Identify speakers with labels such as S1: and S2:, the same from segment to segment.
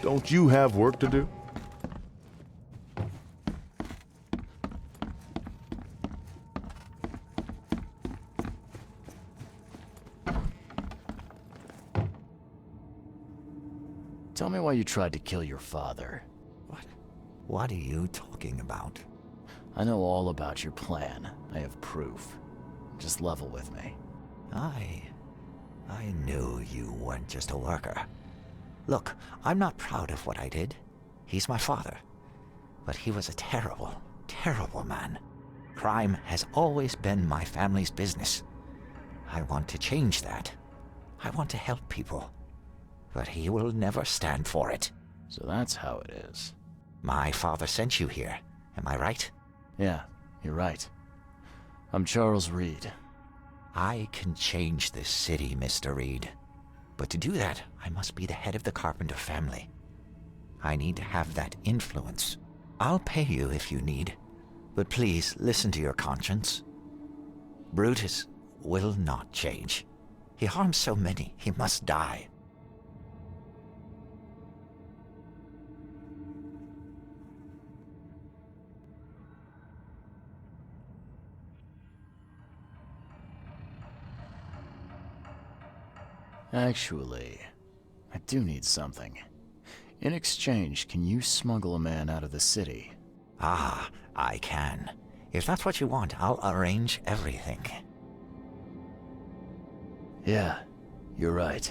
S1: Don't you have work to do?
S2: Tell me why you tried to kill your father.
S3: What are you talking about?
S2: I know all about your plan. I have proof. Just level with me.
S3: I knew you weren't just a worker. Look, I'm not proud of what I did. He's my father. But he was a terrible, terrible man. Crime has always been my family's business. I want to change that. I want to help people. But he will never stand for it.
S2: So that's how it is.
S3: My father sent you here. Am I right?
S2: Yeah, you're right. I'm Charles Reed.
S3: I can change this city, Mr. Reed. But to do that, I must be the head of the Carpenter family. I need to have that influence. I'll pay you if you need, but please listen to your conscience. Brutus will not change. He harms so many, he must die.
S2: Actually, I do need something. In exchange, can you smuggle a man out of the city?
S3: Ah, I can. If that's what you want, I'll arrange everything.
S2: Yeah, you're right.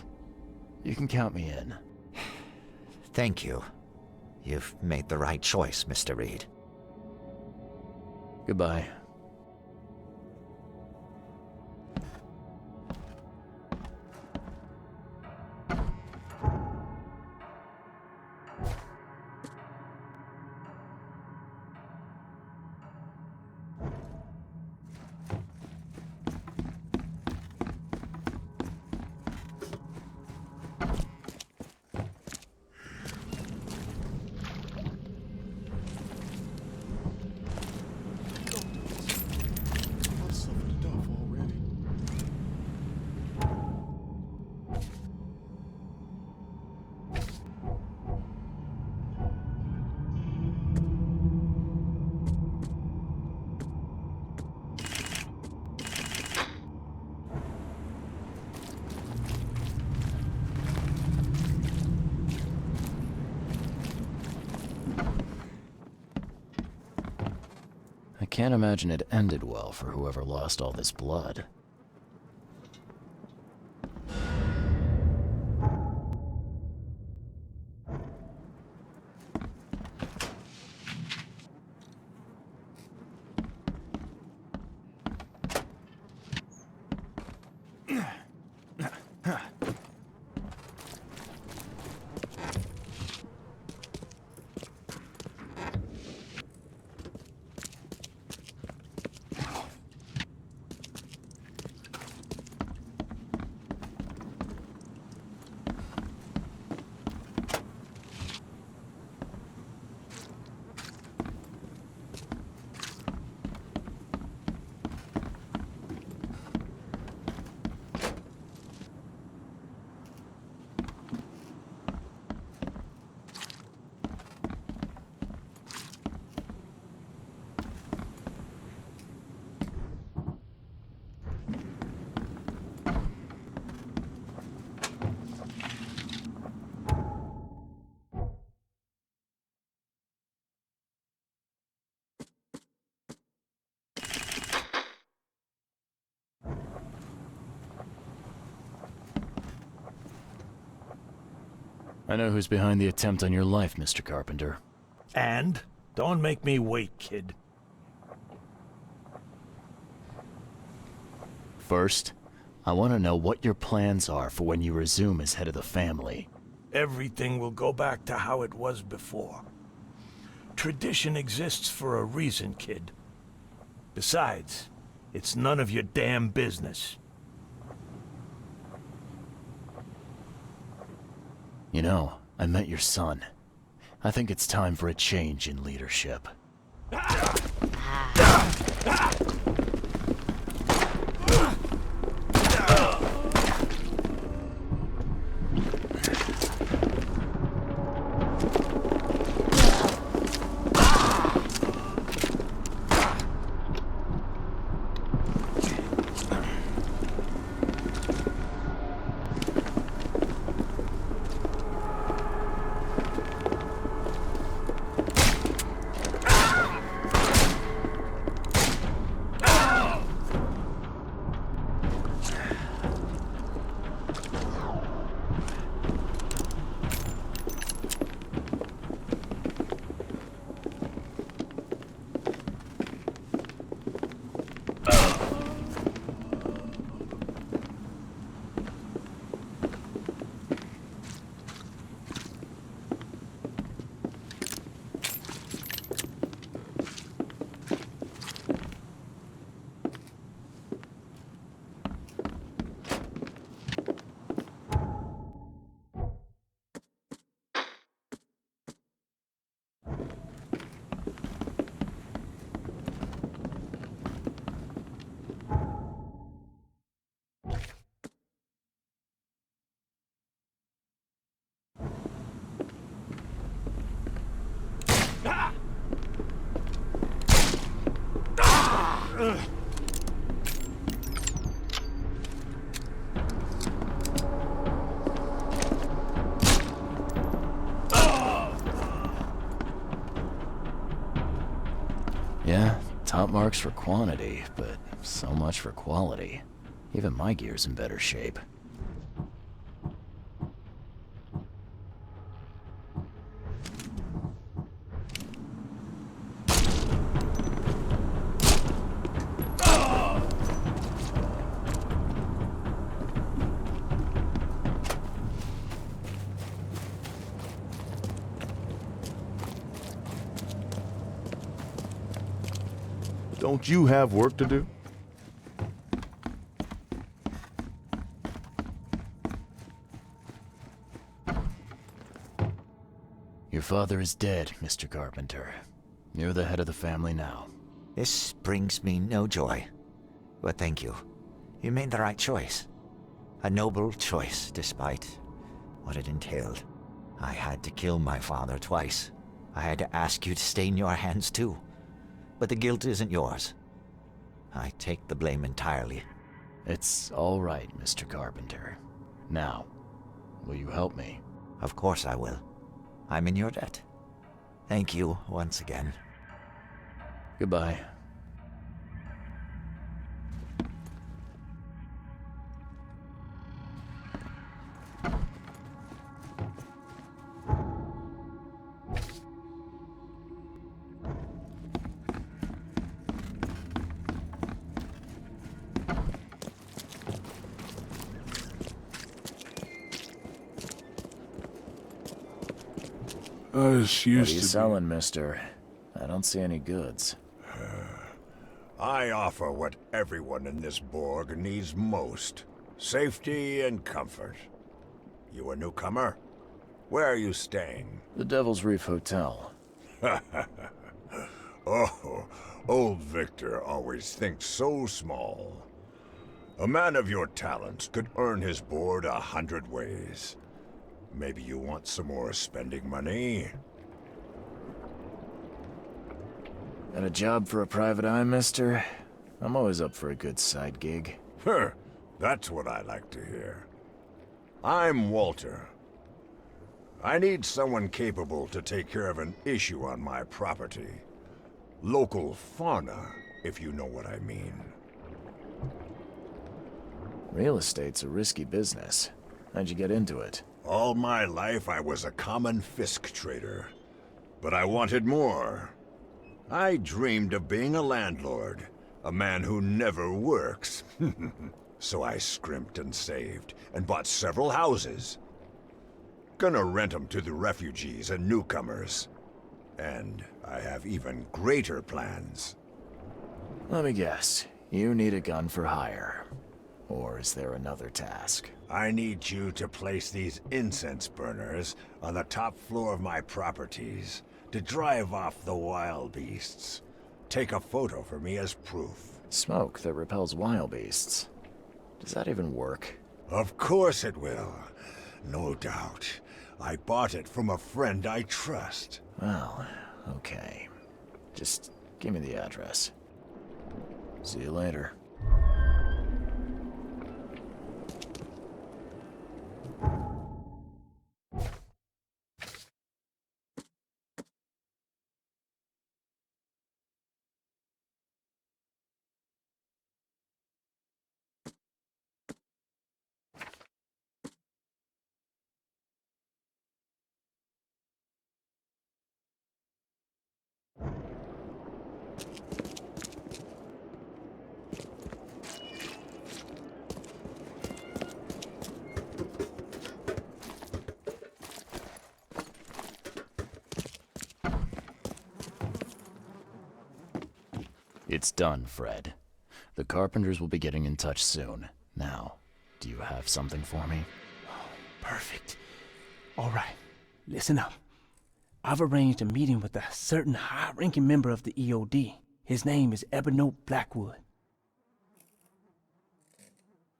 S2: You can count me in.
S3: Thank you. You've made the right choice, Mr. Reed.
S2: Goodbye. I can't imagine it ended well for whoever lost all this blood. I know who's behind the attempt on your life, Mr. Carpenter.
S4: And? Don't make me wait, kid.
S2: First, I want to know what your plans are for when you resume as head of the family.
S4: Everything will go back to how it was before. Tradition exists for a reason, kid. Besides, it's none of your damn business.
S2: You know, I met your son. I think it's time for a change in leadership. Yeah, top marks for quantity, but so much for quality. Even my gear's in better shape.
S1: Don't you have work to do?
S2: Your father is dead, Mr. Carpenter. You're the head of the family now.
S3: This brings me no joy. But thank you. You made the right choice. A noble choice, despite what it entailed. I had to kill my father twice. I had to ask you to stain your hands too. But the guilt isn't yours. I take the blame entirely.
S2: It's all right, Mr. Carpenter. Now, will you help me?
S3: Of course I will. I'm in your debt. Thank you once again.
S2: Goodbye.
S1: Us
S2: What are
S1: used
S2: you
S1: to
S2: selling, mister? I don't see any goods.
S5: I offer what everyone in this Borg needs most. Safety and comfort. You a newcomer? Where are you staying?
S2: The Devil's Reef Hotel.
S5: Oh, old Victor always thinks so small. A man of your talents could earn his board 100 ways. Maybe you want some more spending money?
S2: Got a job for a private eye, mister? I'm always up for a good side gig.
S5: Huh, that's what I like to hear. I'm Walter. I need someone capable to take care of an issue on my property. Local fauna, if you know what I mean.
S2: Real estate's a risky business. How'd you get into it?
S5: All my life I was a common fisk trader. But I wanted more. I dreamed of being a landlord. A man who never works. So I scrimped and saved, and bought several houses. Gonna rent them to the refugees and newcomers. And I have even greater plans.
S2: Let me guess. You need a gun for hire. Or is there another task?
S5: I need you to place these incense burners on the top floor of my properties to drive off the wild beasts. Take a photo for me as proof.
S2: Smoke that repels wild beasts. Does that even work?
S5: Of course it will. No doubt. I bought it from a friend I trust.
S2: Well, okay. Just give me the address. See you later. It's done, Fred. The carpenters will be getting in touch soon. Now, do you have something for me?
S6: Perfect. All right, listen up. I've arranged a meeting with a certain high-ranking member of the EOD. His name is Ebony Blackwood.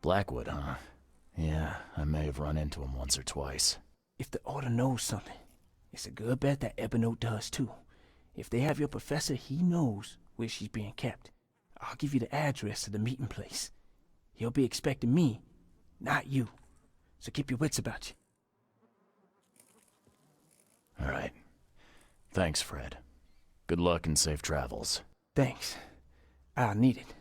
S2: Blackwood, huh? Yeah, I may have run into him once or twice.
S6: If the Order knows something, it's a good bet that Ebony does too. If they have your professor, he knows where she's being kept. I'll give you the address to the meeting place. He'll be expecting me, not you. So keep your wits about you.
S2: All right. Thanks, Fred. Good luck and safe travels.
S6: Thanks. I'll need it.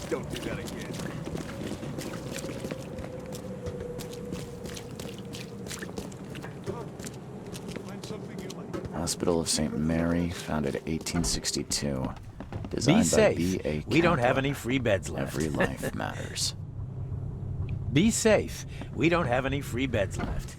S5: Don't do that again.
S2: Hospital of St. Mary, founded 1862. Designed
S7: Be safe.
S2: by B.A.
S7: We don't have
S2: Kaplan.
S7: any free beds left.
S2: Every life matters.
S7: Be safe. We don't have any free beds left.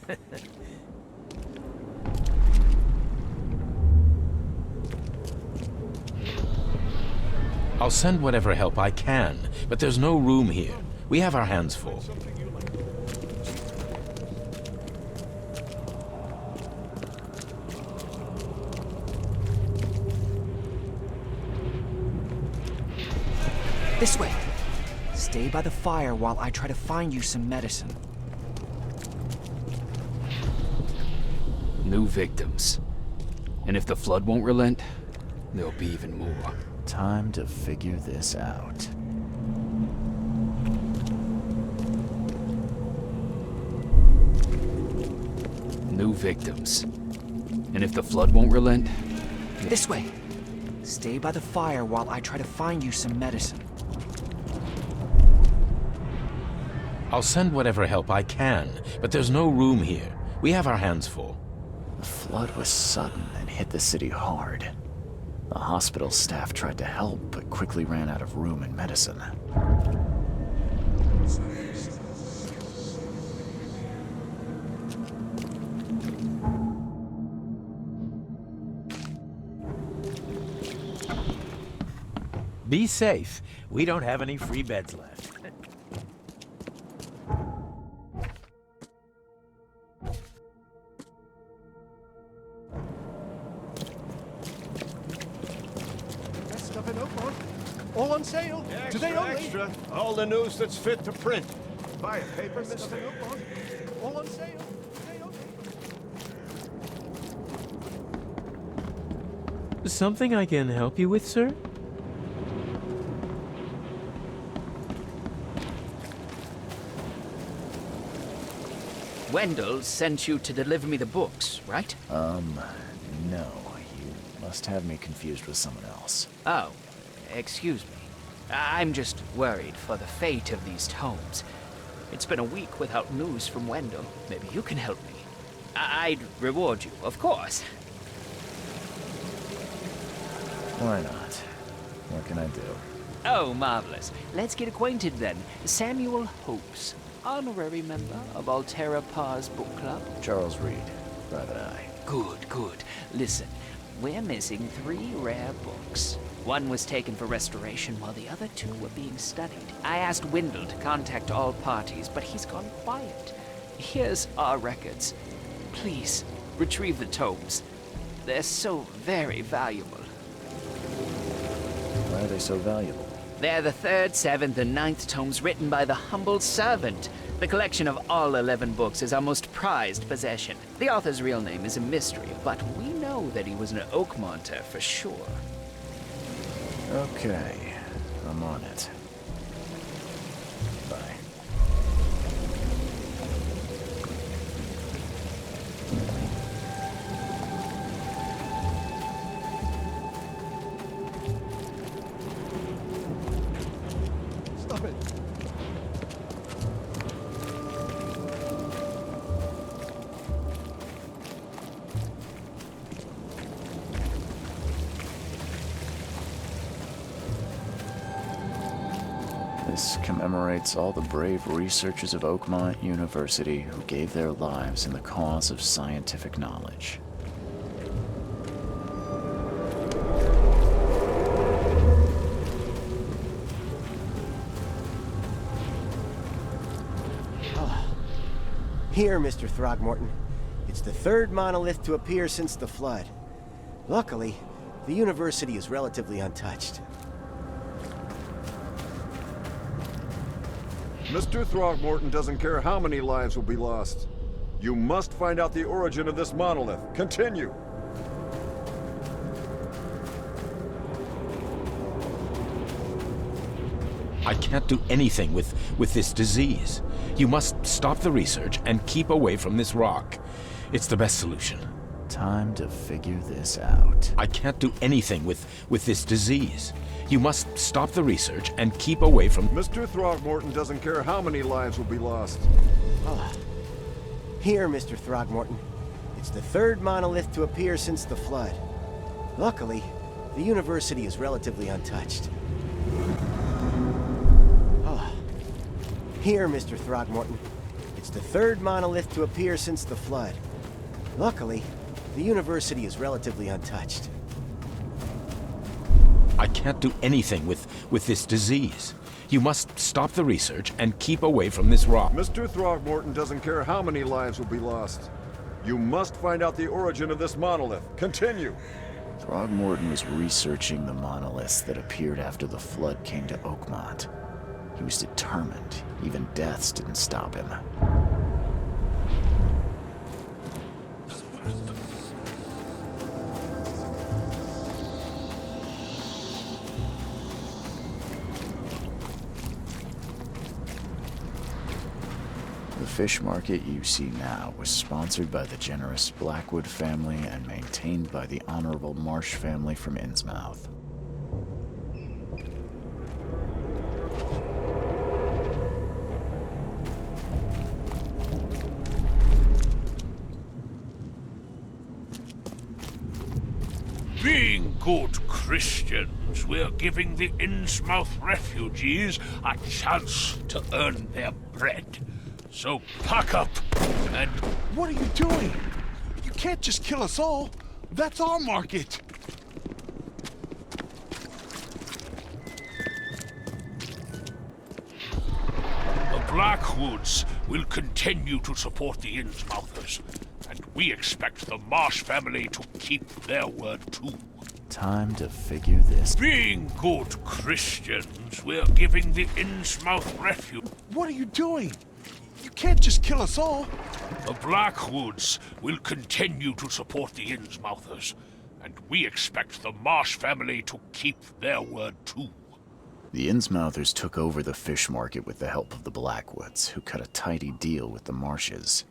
S7: I'll send whatever help I can, but there's no room here. We have our hands full.
S8: This way. Stay by the fire while I try to find you some medicine.
S9: New victims. And if the flood won't relent, there'll be even more.
S2: Time to figure this out.
S9: New victims. And if the flood won't relent,
S8: This way. Stay by the fire while I try to find you some medicine.
S7: I'll send whatever help I can, but there's no room here. We have our hands full.
S2: The flood was sudden and hit the city hard. The hospital staff tried to help, but quickly ran out of room and medicine.
S10: Be safe. We don't have any free beds left.
S11: Best stuff in Oakmont. All on sale. Today only.
S4: Extra. All the news that's fit to print.
S11: Buy a paper, mister. All on sale. Today only.
S10: Something I can help you with, sir?
S12: Wendell sent you to deliver me the books, right?
S2: No. You must have me confused with someone else.
S12: Oh, excuse me. I'm just worried for the fate of these tomes. It's been a week without news from Wendell. Maybe you can help me. I'd reward you, of course.
S2: Why not? What can I do?
S12: Oh, marvelous. Let's get acquainted then. Samuel Hopes, honorary member of Altera Par's book club.
S2: Charles Reed, Private Eye.
S12: Good, good. Listen, we're missing 3 rare books. One was taken for restoration while the other 2 were being studied. I asked Wendell to contact all parties, but he's gone quiet. Here's our records. Please, retrieve the tomes. They're so very valuable.
S2: Why are they so valuable?
S12: They're the 3rd, 7th, and 9th tomes written by the humble servant. The collection of all 11 books is our most prized possession. The author's real name is a mystery, but we know that he was an Oakmonter for sure.
S2: Okay, I'm on it. Bye.
S11: Stop it.
S2: This commemorates all the brave researchers of Oakmont University who gave their lives in the cause of scientific knowledge.
S13: Here, Mr. Throgmorton. It's the 3rd monolith to appear since the flood. Luckily, the university is relatively untouched.
S5: Mr. Throgmorton doesn't care how many lives will be lost. You must find out the origin of this monolith. Continue.
S7: I can't do anything with this disease. You must stop the research and keep away from this rock. It's the best solution.
S2: Time to figure this out.
S7: I can't do anything with this disease. You must stop the research and keep away from...
S5: Mr. Throgmorton doesn't care how many lives will be lost.
S13: Here, Mr. Throgmorton. It's the 3rd monolith to appear since the flood. Luckily, the university is relatively untouched. Here, Mr. Throgmorton. It's the 3rd monolith to appear since the flood. Luckily, the university is relatively untouched.
S7: I can't do anything with this disease. You must stop the research and keep away from this rock.
S5: Mr. Throgmorton doesn't care how many lives will be lost. You must find out the origin of this monolith. Continue.
S2: Throgmorton was researching the monoliths that appeared after the flood came to Oakmont. He was determined. Even deaths didn't stop him. The fish market you see now was sponsored by the generous Blackwood family and maintained by the Honorable Marsh family from Innsmouth.
S14: Being good Christians, we're giving the Innsmouth refugees a chance to earn their bread. So pack up and...
S11: What are you doing? You can't just kill us all. That's our market.
S14: The Blackwoods will continue to support the Innsmouthers, and we expect the Marsh family to keep their word too.
S2: Time to figure this.
S14: Being good Christians, we're giving the Innsmouth refuge.
S11: What are you doing? You can't just kill us all.
S14: The Blackwoods will continue to support the Innsmouthers, and we expect the Marsh family to keep their word too.
S2: The Innsmouthers took over the fish market with the help of the Blackwoods, who cut a tidy deal with the Marshes.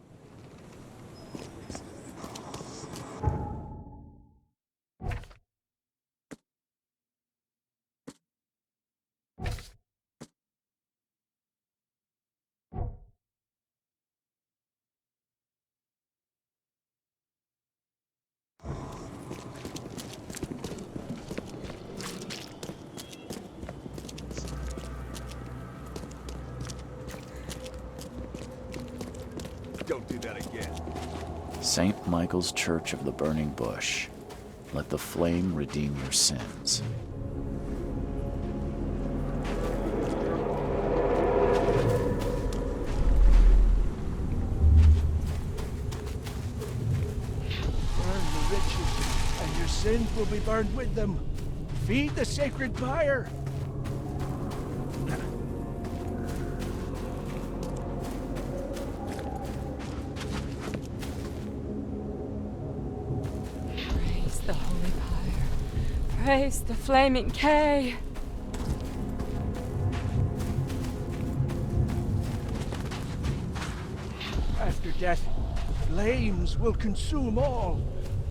S11: Don't do that again.
S2: St. Michael's Church of the Burning Bush. Let the flame redeem your sins.
S11: Burn the riches, and your sins will be burned with them. Feed the sacred fire.
S15: Praise the holy pyre. Praise the flaming K.
S11: After death, flames will consume all.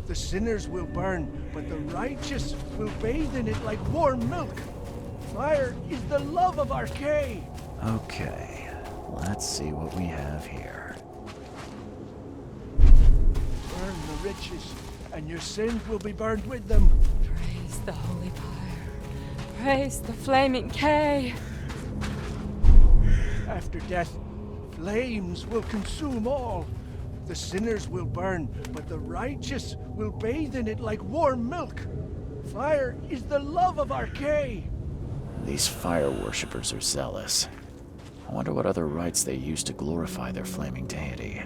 S11: The sinners will burn, but the righteous will bathe in it like warm milk. Fire is the love of our K.
S2: Okay, let's see what we have here.
S11: Burn the riches, and your sins will be burned with them.
S15: Praise the holy pyre. Praise the flaming K.
S11: After death, flames will consume all. The sinners will burn, but the righteous will bathe in it like warm milk. Fire is the love of our K.
S2: These fire worshippers are zealous. I wonder what other rites they use to glorify their flaming deity.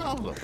S5: problem?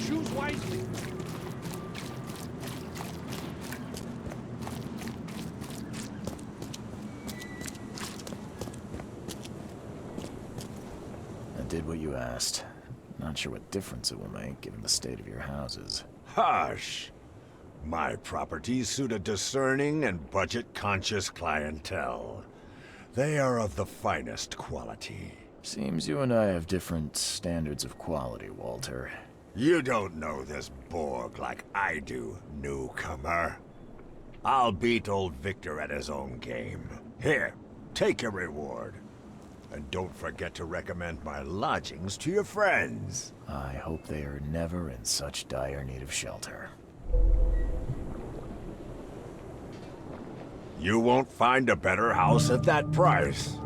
S11: Choose wisely.
S2: I did what you asked. Not sure what difference it will make, given the state of your houses.
S5: Hush! My properties suit a discerning and budget-conscious clientele. They are of the finest quality.
S2: Seems you and I have different standards of quality, Walter.
S5: You don't know this Borg like I do, newcomer. I'll beat old Victor at his own game. Here, take your reward. And don't forget to recommend my lodgings to your friends.
S2: I hope they are never in such dire need of shelter.
S5: You won't find a better house at that price.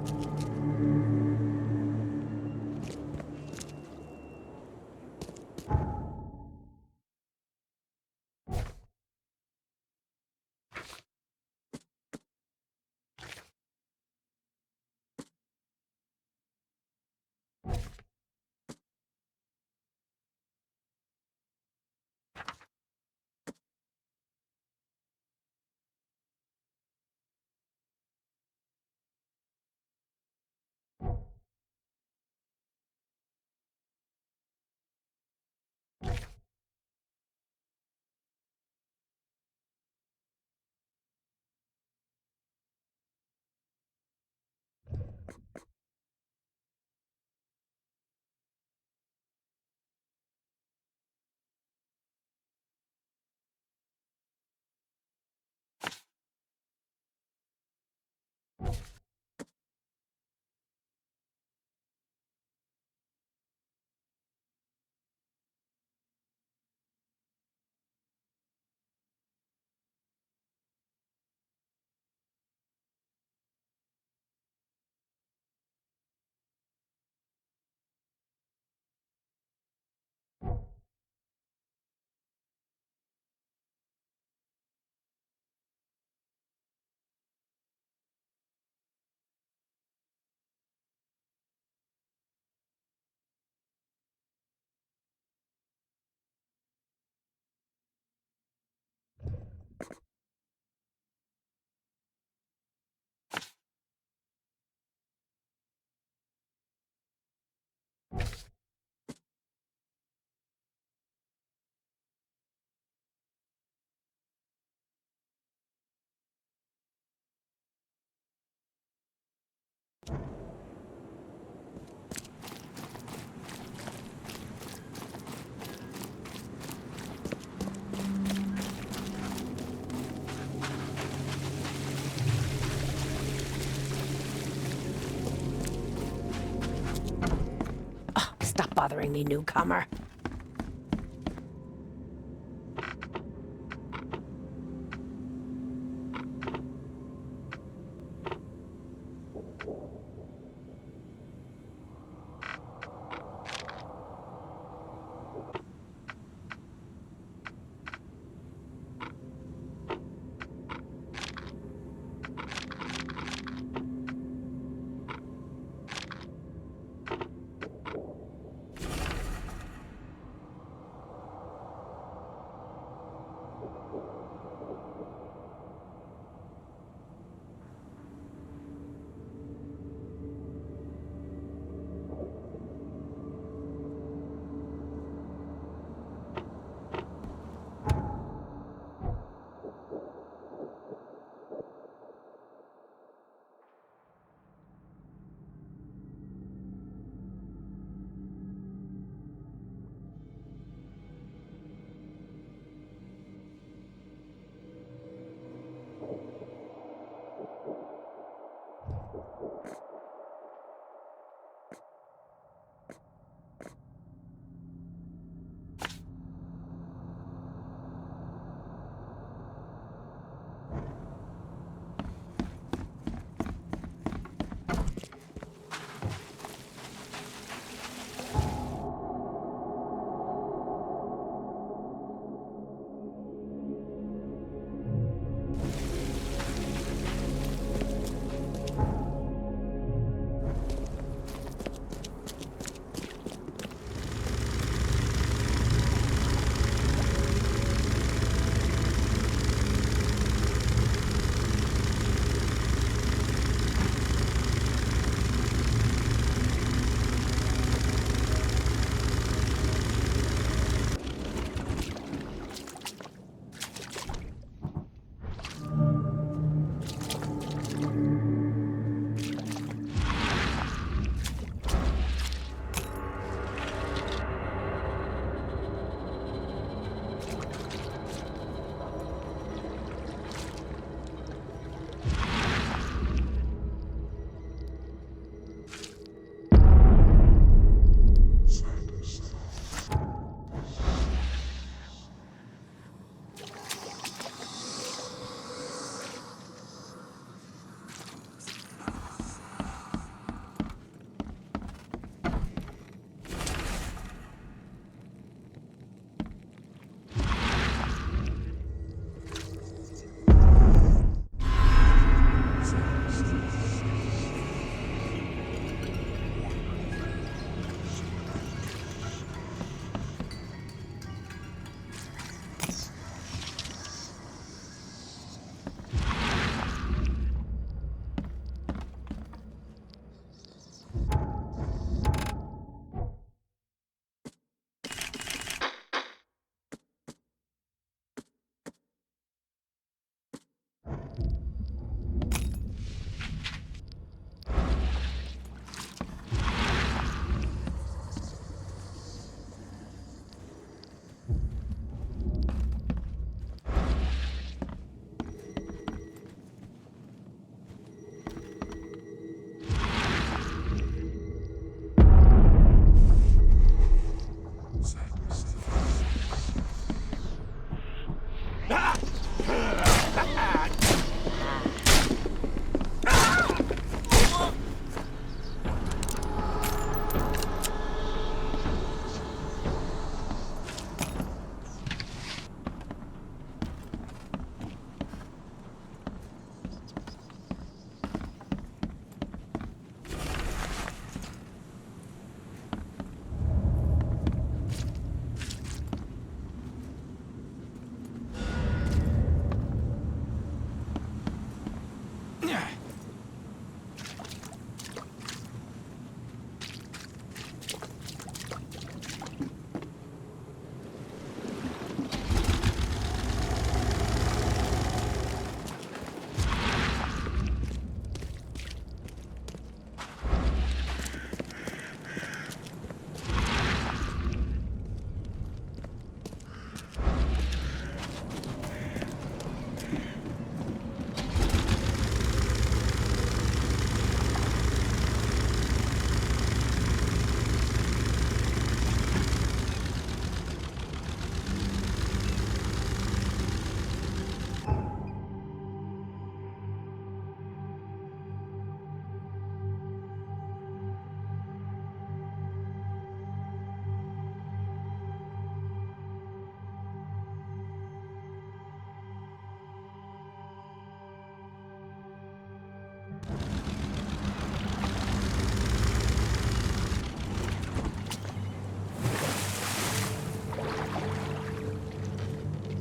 S16: bothering me, newcomer.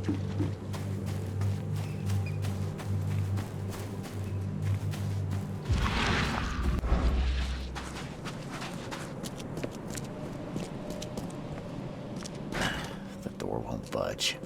S2: The door won't budge.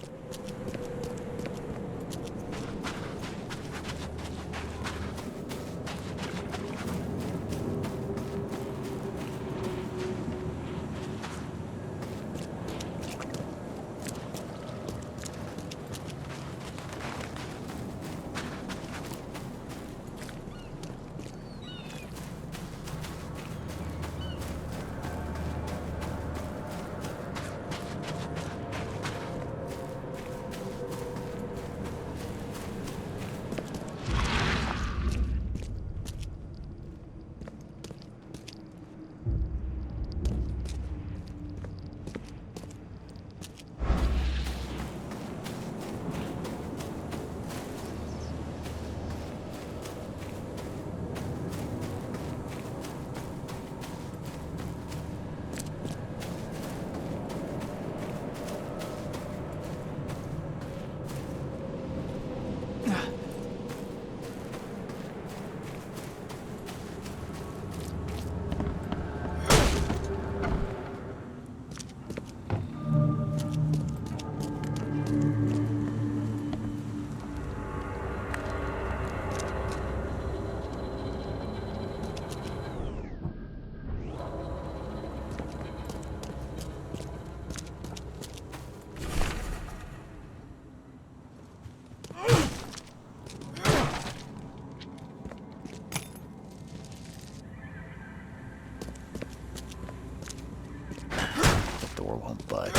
S2: The door won't budge.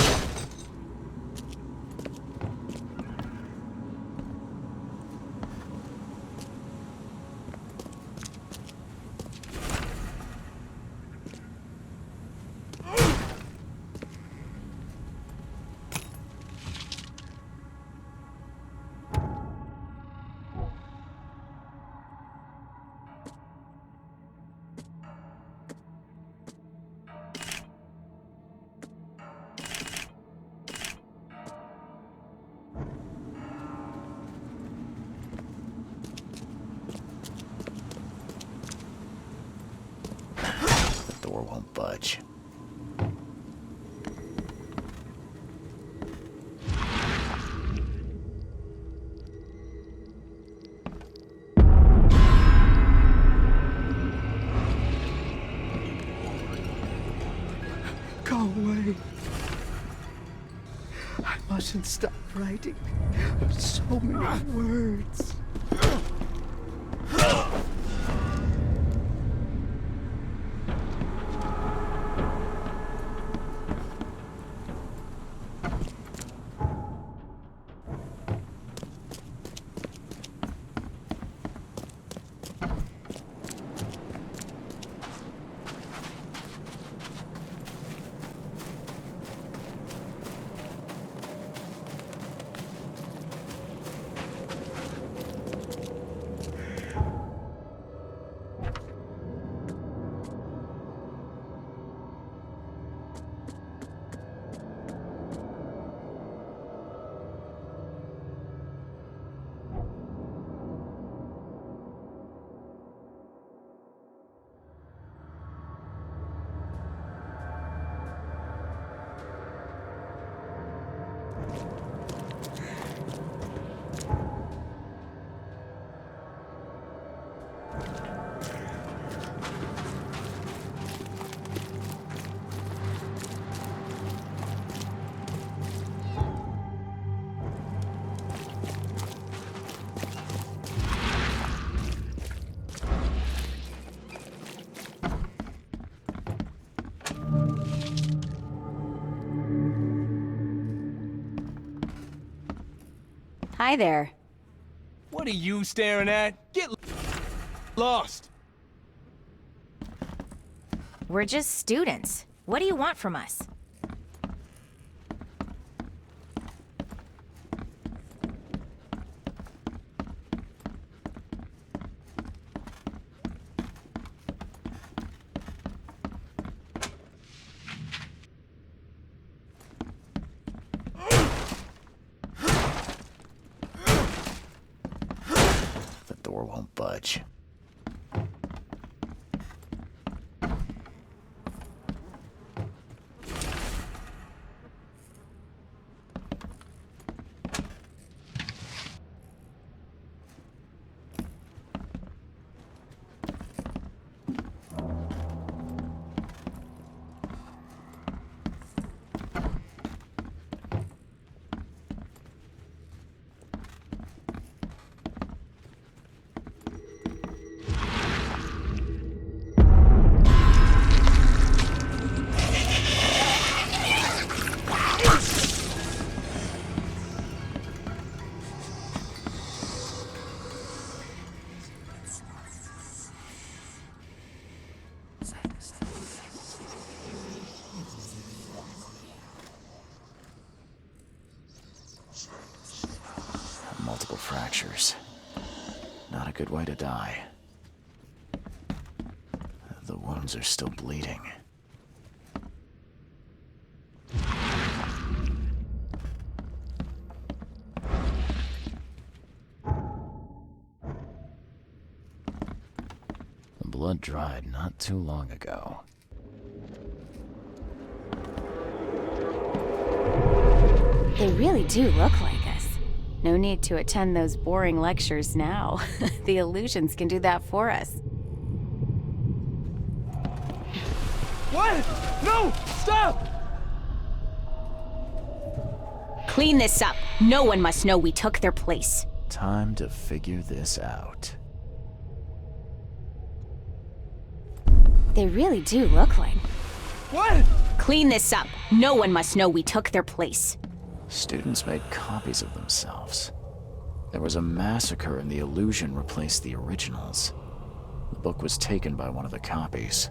S2: The door won't budge.
S11: Go away. I mustn't stop writing. So many words.
S16: Hi there.
S6: What are you staring at? Get lost.
S16: We're just students. What do you want from us?
S2: door won't budge. Multiple fractures. Not a good way to die. The wounds are still bleeding. The blood dried not too long ago.
S17: They really do look like us. No need to attend those boring lectures now. The illusions can do that for us.
S11: What? No! Stop!
S17: Clean this up. No one must know we took their place.
S2: Time to figure this out.
S17: They really do look like...
S11: What?
S17: Clean this up. No one must know we took their place.
S2: Students made copies of themselves. There was a massacre and the illusion replaced the originals. The book was taken by one of the copies.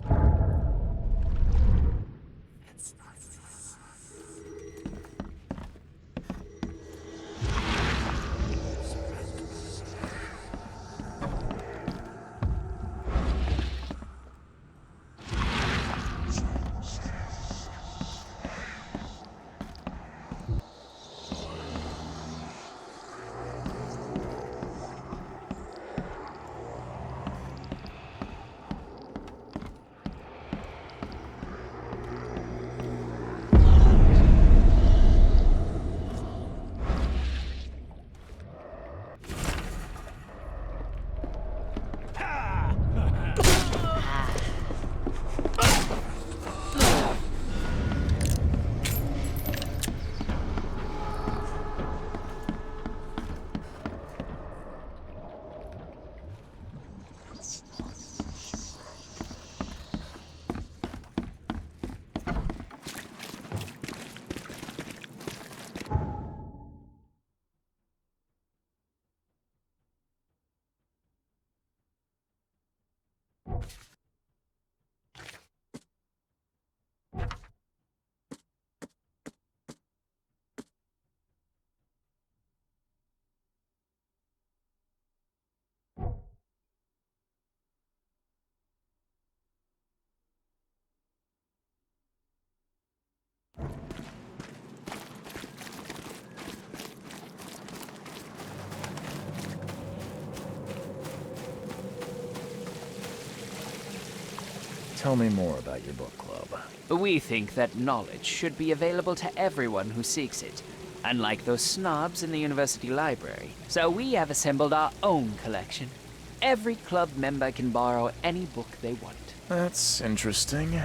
S2: Tell me more about your book club.
S12: We think that knowledge should be available to everyone who seeks it, unlike those snobs in the university library. So we have assembled our own collection. Every club member can borrow any book they want.
S2: That's interesting.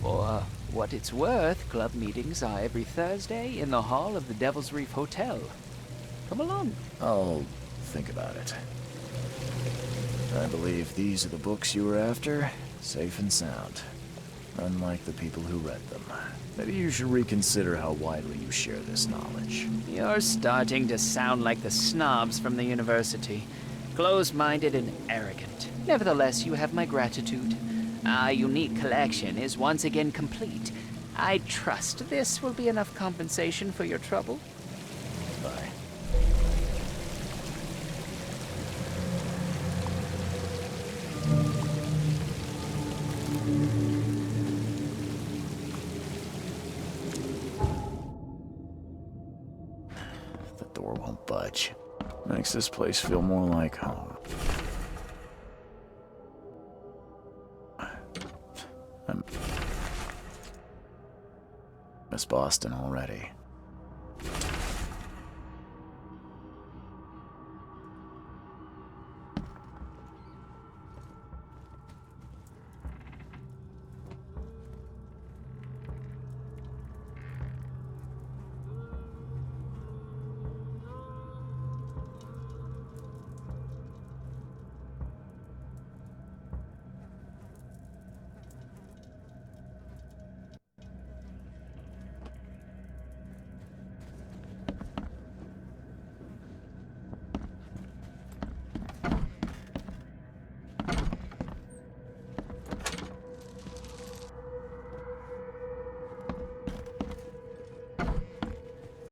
S12: For what it's worth, club meetings are every Thursday in the hall of the Devil's Reef Hotel. Come along.
S2: I'll think about it. I believe these are the books you were after. Safe and sound. Unlike the people who read them. Maybe you should reconsider how widely you share this knowledge.
S12: You're starting to sound like the snobs from the university. Close-minded and arrogant. Nevertheless, you have my gratitude. Our unique collection is once again complete. I trust this will be enough compensation for your trouble.
S2: Bye. The door won't budge. Makes this place feel more like home. I miss Boston already.